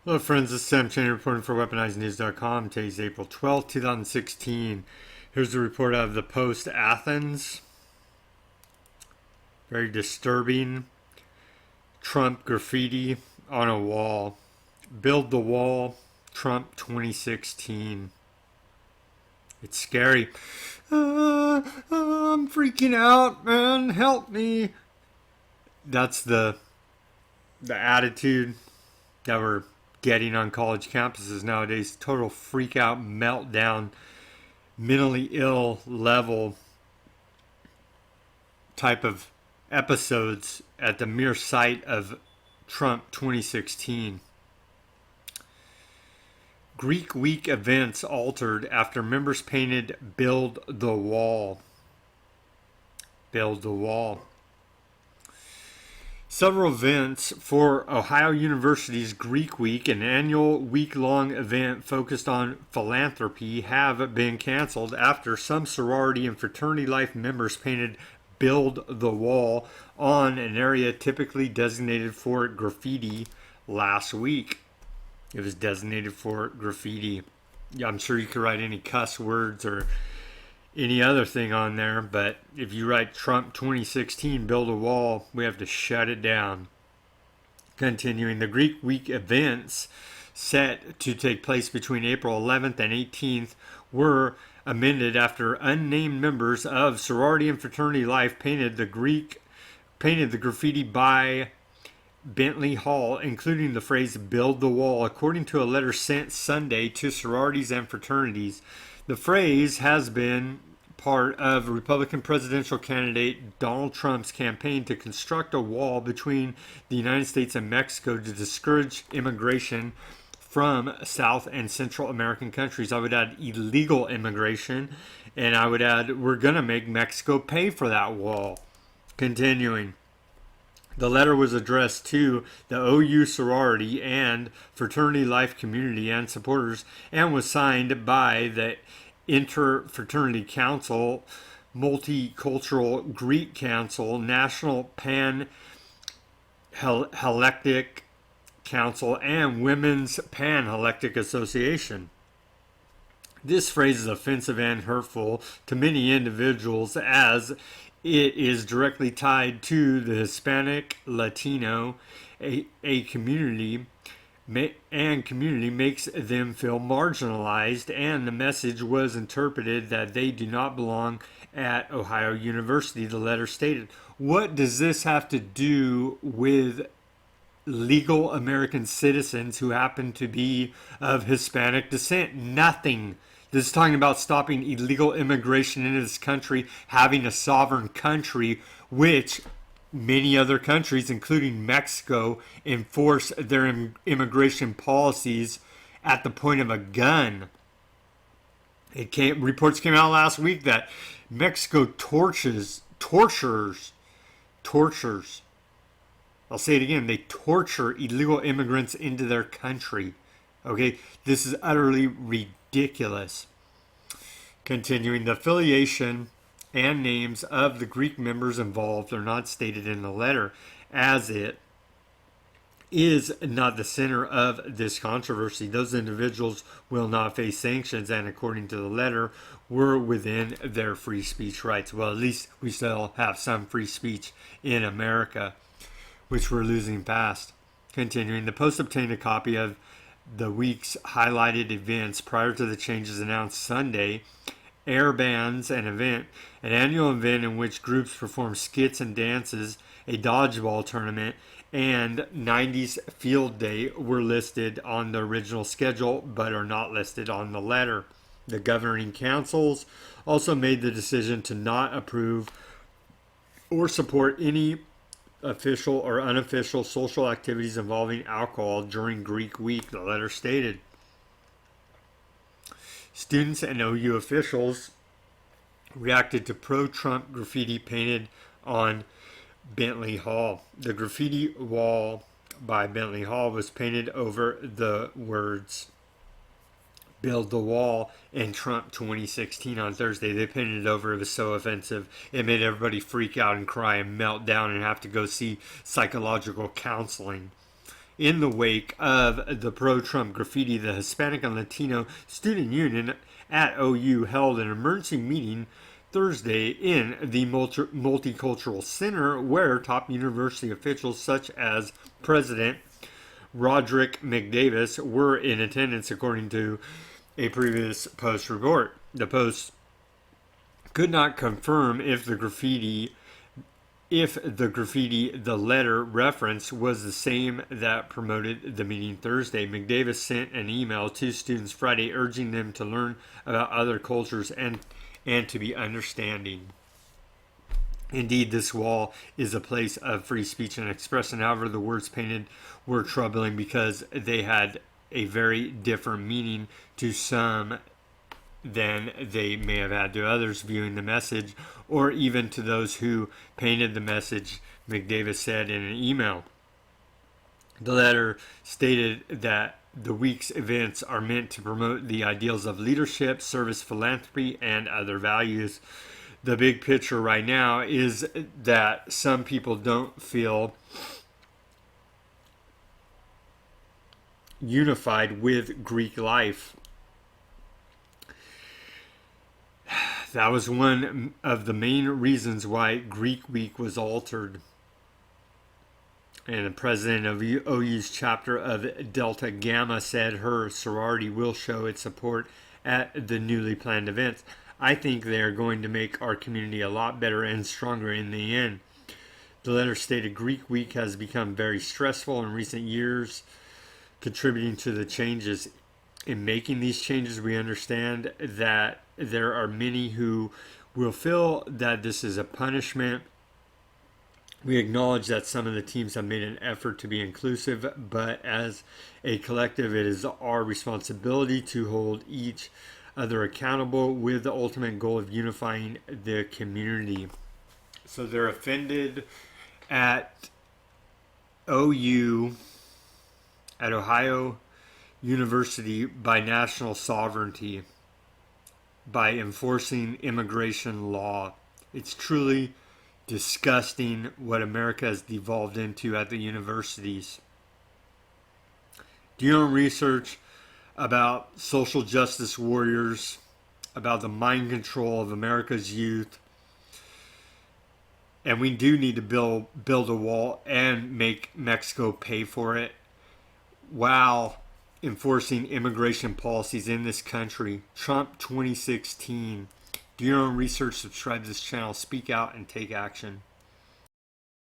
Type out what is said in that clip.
Hello, friends. This is Sam Cheney reporting for WeaponizedNews.com. Today's April 12th, 2016. Here's a report out of the Post Athens. Very disturbing. Trump graffiti on a wall. Build the wall. Trump 2016. It's scary. I'm freaking out, man. Help me. That's the attitude that we're getting on college campuses nowadays. Total freak out, meltdown, mentally ill level type of episodes at the mere sight of Trump 2016. Greek week events altered after members painted "Build the Wall." Build the Wall. Several events for Ohio University's Greek Week, an annual week-long event focused on philanthropy, have been canceled after some sorority and fraternity life members painted "Build the Wall" on an area typically designated for graffiti last week. It was designated for graffiti. I'm sure you could write any cuss words or any other thing on there, but if you write Trump 2016 build a wall, we have to shut it down. Continuing, the Greek Week events set to take place between April 11th and 18th were amended after unnamed members of sorority and fraternity life painted the graffiti by Bentley Hall, including the phrase "Build the Wall," according to a letter sent Sunday to sororities and fraternities. The phrase has been part of Republican presidential candidate Donald Trump's campaign to construct a wall between the United States and Mexico to discourage immigration from South and Central American countries. I would add illegal immigration, and I would add we're going to make Mexico pay for that wall. Continuing. The letter was addressed to the OU sorority and fraternity life community and supporters and was signed by the Interfraternity Council, Multicultural Greek Council, National Pan-Hellenistic Council, and Women's Pan-Hellenistic Association. This phrase is offensive and hurtful to many individuals as it is directly tied to the Hispanic, Latino, a community makes them feel marginalized, and the message was interpreted that they do not belong at Ohio University, the letter stated. What does this have to do with legal American citizens who happen to be of Hispanic descent? Nothing. This is talking about stopping illegal immigration into this country, having a sovereign country, which many other countries, including Mexico, enforce their immigration policies at the point of a gun. Reports came out last week that Mexico tortures. I'll say it again. They torture illegal immigrants into their country. Okay, this is utterly ridiculous. Continuing, the affiliation and names of the Greek members involved are not stated in the letter, as it is not the center of this controversy. Those individuals will not face sanctions, and according to the letter, were within their free speech rights. Well, at least we still have some free speech in America, which we're losing fast. Continuing, the Post obtained a copy of the week's highlighted events prior to the changes announced Sunday. Air Bands, an annual event in which groups perform skits and dances, a dodgeball tournament, and 90s Field Day were listed on the original schedule but are not listed on the letter. The governing councils also made the decision to not approve or support any official or unofficial social activities involving alcohol during Greek Week, the letter stated. Students and OU officials reacted to pro-Trump graffiti painted on Bentley Hall. The graffiti wall by Bentley Hall was painted over the words "Build the Wall" in Trump 2016 on Thursday. They painted it over. It was so offensive. It made everybody freak out and cry and melt down and have to go see psychological counseling. In the wake of the pro-Trump graffiti, the Hispanic and Latino Student Union at OU held an emergency meeting Thursday in the Multicultural Center, where top university officials such as President Roderick McDavis were in attendance, according to a previous Post report. The Post could not confirm if the graffiti the letter reference was the same that promoted the meeting Thursday. McDavis sent an email to students Friday urging them to learn about other cultures and to be understanding. Indeed, this wall is a place of free speech and expression. However, the words painted were troubling because they had a very different meaning to some than they may have had to others viewing the message, or even to those who painted the message, McDavis said in an email. The letter stated that the week's events are meant to promote the ideals of leadership, service, philanthropy, and other values. The big picture right now is that some people don't feel unified with Greek life. That was one of the main reasons why Greek Week was altered. And the president of OU's chapter of Delta Gamma said her sorority will show its support at the newly planned events. I think they are going to make our community a lot better and stronger in the end. The letter stated Greek Week has become very stressful in recent years, contributing to the changes. In making these changes, we understand that there are many who will feel that this is a punishment. We acknowledge that some of the teams have made an effort to be inclusive, but as a collective, it is our responsibility to hold each other accountable with the ultimate goal of unifying the community. So they're offended at OU, at Ohio University, by national sovereignty, by enforcing immigration law. It's truly disgusting what America has devolved into at the universities. Do your own research about social justice warriors, about the mind control of America's youth. And we do need to build a wall and make Mexico pay for it while enforcing immigration policies in this country. Trump 2016. Do your own research, subscribe to this channel, speak out, and take action.